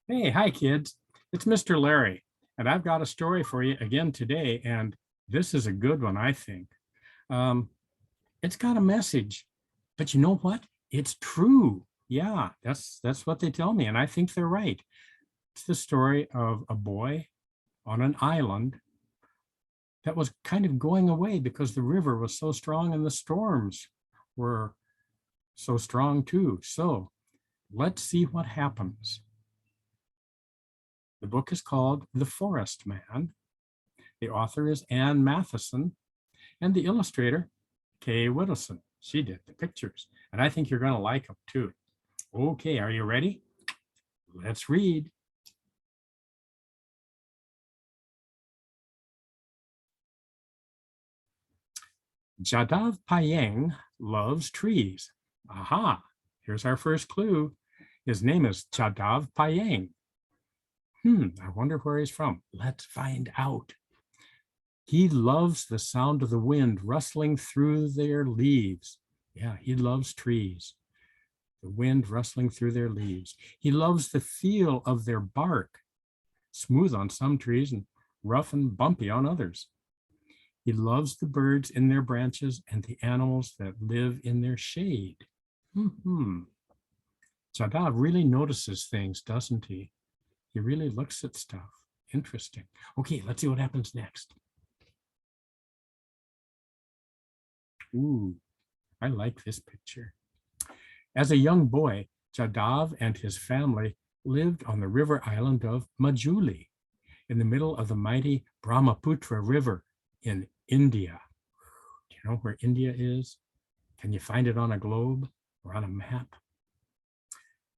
Hey, hi kids. It's Mr. Larry, and I've got a story for you again today, and this is a good one, I think. Um, it's got a message, but you know what? It's true. Yeah, that's what they tell me, and I think they're right. It's the story of a boy on an island that was kind of going away because the river was so strong and the storms were so strong too. So let's see what happens. The book is called The Forest Man. The author is Anne Matheson, and the illustrator, Kay Whittleson. She did the pictures, and I think you're going to like them too. Okay, are you ready? Let's read. Jadav Payeng loves trees. Aha, here's our first clue. His name is Jadav Payeng. I wonder where he's from. Let's find out. He loves the sound of the wind rustling through their leaves. Yeah, he loves trees. The wind rustling through their leaves. He loves the feel of their bark, smooth on some trees and rough and bumpy on others. He loves the birds in their branches and the animals that live in their shade. Jadav really notices things, doesn't he? He really looks at stuff. Interesting. Okay, let's see what happens next. Ooh, I like this picture. As a young boy, Jadav and his family lived on the river island of Majuli in the middle of the mighty Brahmaputra River in India. Do you know where India is? Can you find it on a globe or on a map?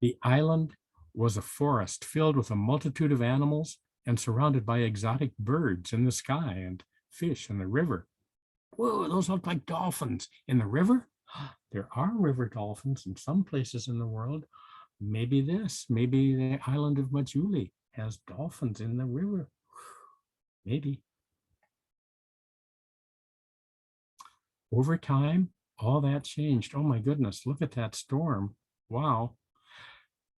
The island was a forest filled with a multitude of animals and surrounded by exotic birds in the sky and fish in the river. Whoa, those look like dolphins in the river? There are river dolphins in some places in the world. Maybe the island of Majuli has dolphins in the river. Maybe. Over time, all that changed. Oh my goodness, look at that storm. Wow.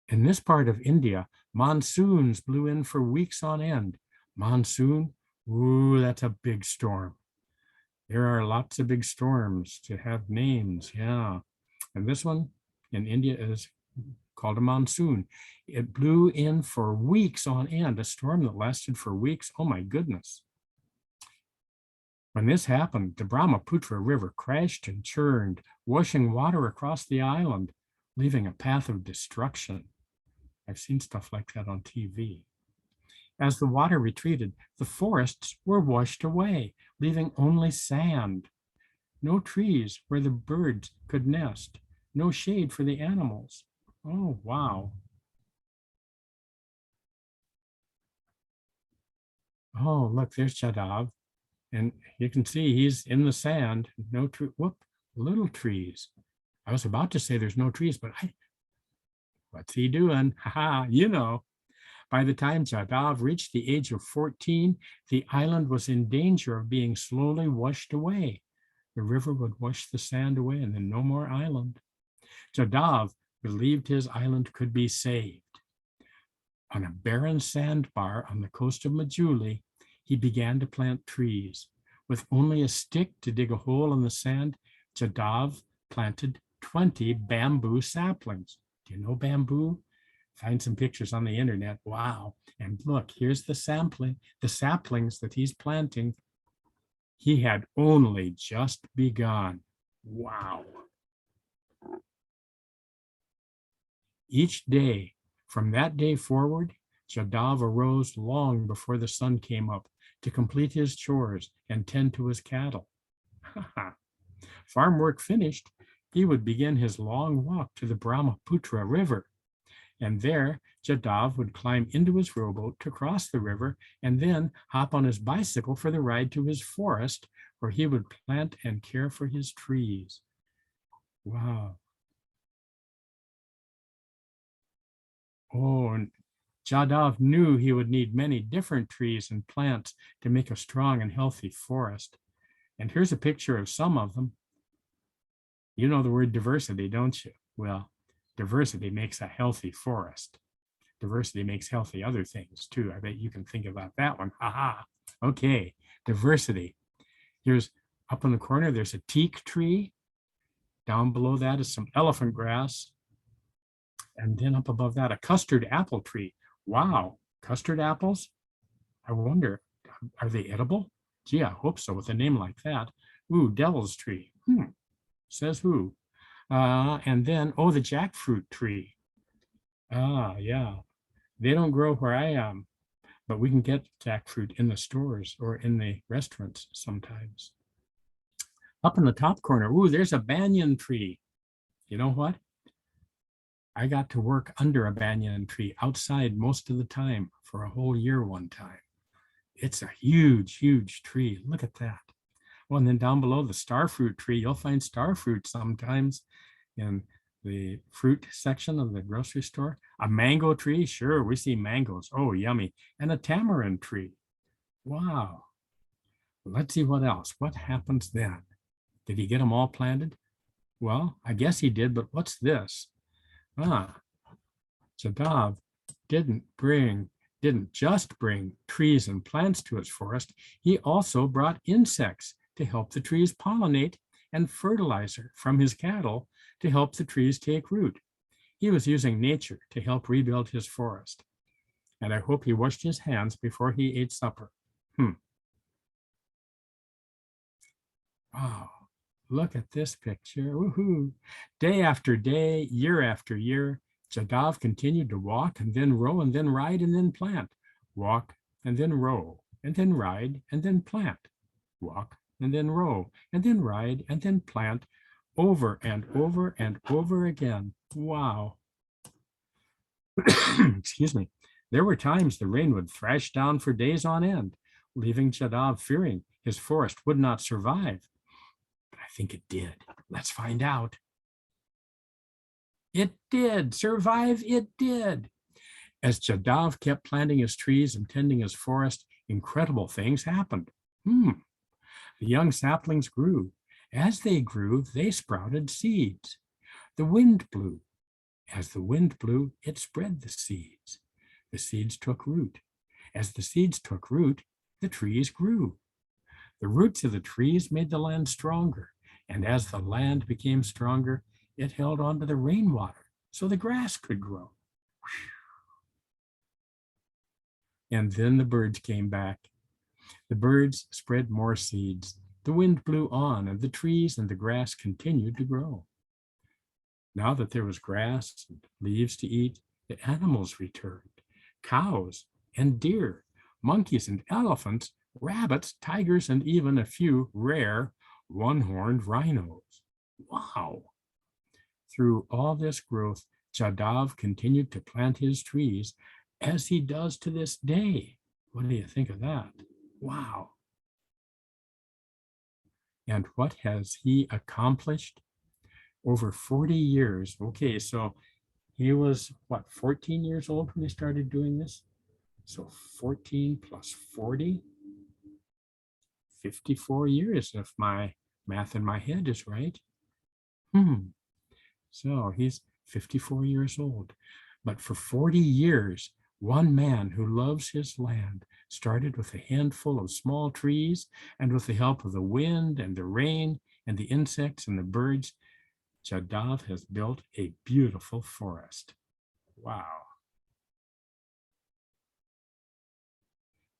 In this part of India, monsoons blew in for weeks on end. Monsoon, ooh, that's a big storm. There are lots of big storms to have names, yeah. And this one in India is called a monsoon. It blew in for weeks on end, a storm that lasted for weeks. Oh my goodness. When this happened, the Brahmaputra River crashed and churned, washing water across the island, leaving a path of destruction. I've seen stuff like that on TV. As the water retreated, the forests were washed away, leaving only sand. No trees where the birds could nest, no shade for the animals. Oh, wow. Oh, look, there's Jadav. And you can see he's in the sand. No tree, whoop, little trees. I was about to say there's no trees, but what's he doing? Haha, you know. By the time Jadav reached the age of 14, the island was in danger of being slowly washed away. The river would wash the sand away and then no more island. Jadav believed his island could be saved. On a barren sandbar on the coast of Majuli, he began to plant trees. With only a stick to dig a hole in the sand, Jadav planted 20 bamboo saplings. Do you know bamboo? Find some pictures on the internet. Wow. And look, here's the saplings that he's planting. He had only just begun. Wow. Each day, from that day forward, Jadav arose long before the sun came up to complete his chores and tend to his cattle. Farm work finished, he would begin his long walk to the Brahmaputra River. And there, Jadav would climb into his rowboat to cross the river and then hop on his bicycle for the ride to his forest, where he would plant and care for his trees. Wow. Oh, and Jadav knew he would need many different trees and plants to make a strong and healthy forest. And here's a picture of some of them. You know the word diversity, don't you? Well, diversity makes a healthy forest. diversity makes healthy other things too. I bet you can think about that one. Haha. Okay, diversity. Here's up in the corner, there's a teak tree. Down below that is some elephant grass. And then up above that, a custard apple tree. Wow, custard apples? I wonder, are they edible? Gee, I hope so with a name like that. Ooh, devil's tree. Says who? And then, oh, the jackfruit tree. Yeah. They don't grow where I am, but we can get jackfruit in the stores or in the restaurants sometimes. Up in the top corner, ooh, there's a banyan tree. You know what? I got to work under a banyan tree outside most of the time for a whole year one time. It's a huge, huge tree. Look at that. Well, and then down below the starfruit tree, you'll find starfruit sometimes in the fruit section of the grocery store. A mango tree, sure, we see mangoes. Oh, yummy. And a tamarind tree. Wow. Let's see what else. What happens then? Did he get them all planted? Well, I guess he did, but what's this? Jadav didn't just bring trees and plants to his forest, he also brought insects to help the trees pollinate and fertilizer from his cattle to help the trees take root. He was using nature to help rebuild his forest. And I hope he washed his hands before he ate supper. Wow, look at this picture. Woohoo. Day after day, year after year, Jadav continued to walk and then row and then ride and then plant. Walk and then row and then ride and then plant. Walk and then row and then ride and then plant over and over and over again. Wow. Excuse me. There were times the rain would thrash down for days on end, leaving Jadav fearing his forest would not survive. But I think it did. Let's find out. It did. Survive, it did. As Jadav kept planting his trees and tending his forest, incredible things happened. The young saplings grew. As they grew, they sprouted seeds. The wind blew. As the wind blew, it spread the seeds. The seeds took root. As the seeds took root, the trees grew. The roots of the trees made the land stronger, and as the land became stronger, it held on to the rainwater so the grass could grow. And then the birds came back. The birds spread more seeds. The wind blew on, and the trees and the grass continued to grow. Now that there was grass and leaves to eat, the animals returned. Cows and deer, monkeys and elephants, rabbits, tigers, and even a few rare one-horned rhinos. Wow! Through all this growth, Jadav continued to plant his trees as he does to this day. What do you think of that? Wow. And what has he accomplished? Over 40 years. Okay, so he was, 14 years old when he started doing this? So 14 plus 40, 54 years if my math in my head is right. So he's 54 years old. But for 40 years, one man who loves his land started with a handful of small trees, and with the help of the wind and the rain and the insects and the birds, Jadav has built a beautiful forest. Wow.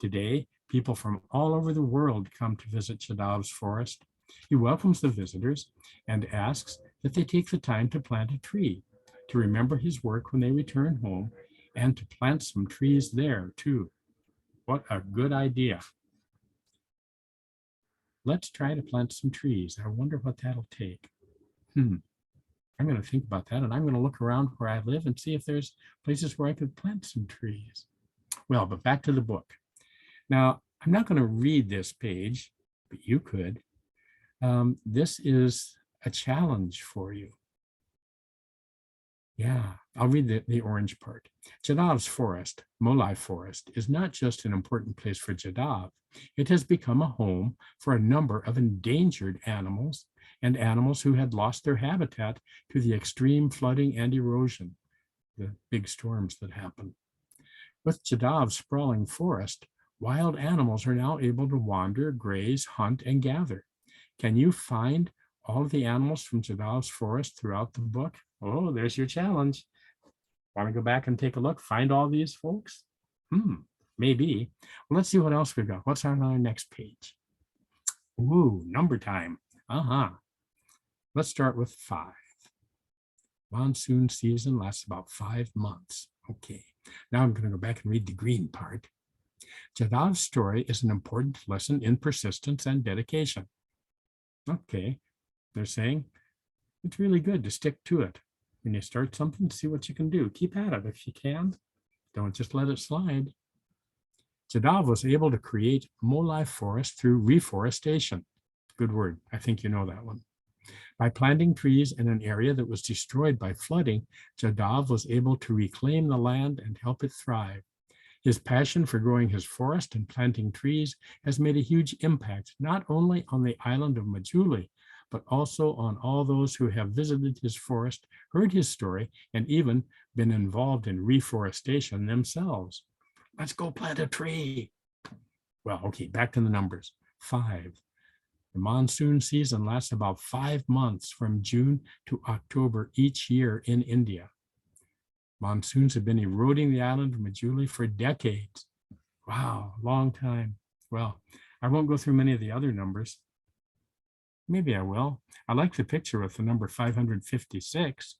Today, people from all over the world come to visit Jadav's forest. He welcomes the visitors and asks that they take the time to plant a tree to remember his work when they return home, and to plant some trees there too. What a good idea. Let's try to plant some trees. I wonder what that'll take. I'm going to think about that, and I'm going to look around where I live and see if there's places where I could plant some trees. Well, but back to the book. Now, I'm not going to read this page, but you could. This is a challenge for you. Yeah, I'll read the orange part. Jadav's forest, Molai Forest, is not just an important place for Jadav. It has become a home for a number of endangered animals and animals who had lost their habitat to the extreme flooding and erosion, the big storms that happened. With Jadav's sprawling forest, wild animals are now able to wander, graze, hunt, and gather. Can you find all of the animals from Jadav's forest throughout the book? Oh, there's your challenge. Want to go back and take a look? Find all these folks? Maybe. Well, let's see what else we've got. What's on our next page? Ooh, number time. Let's start with 5. Monsoon season lasts about 5 months. Okay, now I'm going to go back and read the green part. Jadav's story is an important lesson in persistence and dedication. Okay, they're saying it's really good to stick to it. When you start something, see what you can do. Keep at it if you can. Don't just let it slide. Jadav was able to create Molai forest through reforestation. Good word. I think you know that one. By planting trees in an area that was destroyed by flooding, Jadav was able to reclaim the land and help it thrive. His passion for growing his forest and planting trees has made a huge impact, not only on the island of Majuli, but also on all those who have visited his forest, heard his story, and even been involved in reforestation themselves. Let's go plant a tree. Well, okay, back to the numbers. 5. The monsoon season lasts about 5 months from June to October each year in India. Monsoons have been eroding the island of Majuli for decades. Wow, long time. Well, I won't go through many of the other numbers. Maybe I will. I like the picture with the number 556.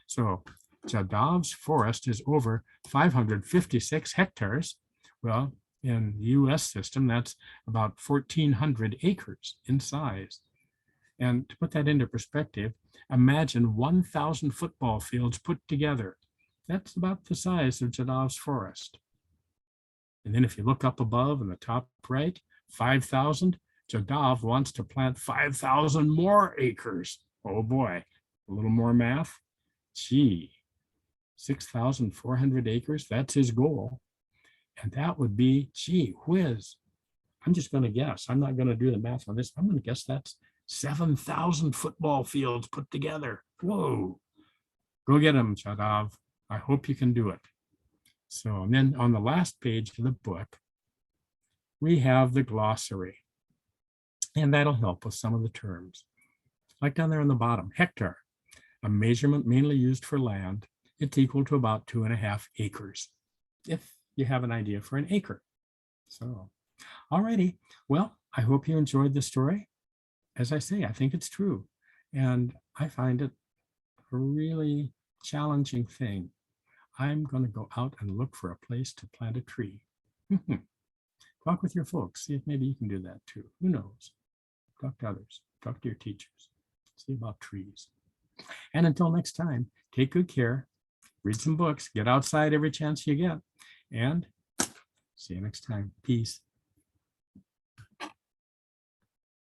So Jadav's forest is over 556 hectares. Well, in the US system, that's about 1,400 acres in size. And to put that into perspective, imagine 1,000 football fields put together. That's about the size of Jadav's forest. And then if you look up above in the top right, 5,000, Jadav wants to plant 5,000 more acres. Oh boy, a little more math. Gee, 6,400 acres, that's his goal. And that would be, gee whiz, I'm just going to guess. I'm not going to do the math on this. I'm going to guess that's 7,000 football fields put together. Whoa, go get them, Jadav. I hope you can do it. So, and then on the last page of the book, we have the glossary. And that'll help with some of the terms. Like down there on the bottom, hectare, a measurement mainly used for land. It's equal to about 2.5 acres, if you have an idea for an acre. So, alrighty. Well, I hope you enjoyed the story. As I say, I think it's true. And I find it a really challenging thing. I'm going to go out and look for a place to plant a tree. Talk with your folks. See if maybe you can do that too. Who knows? Talk to others. Talk to your teachers. See about trees. And until next time, take good care. Read some books. Get outside every chance you get. And see you next time. Peace.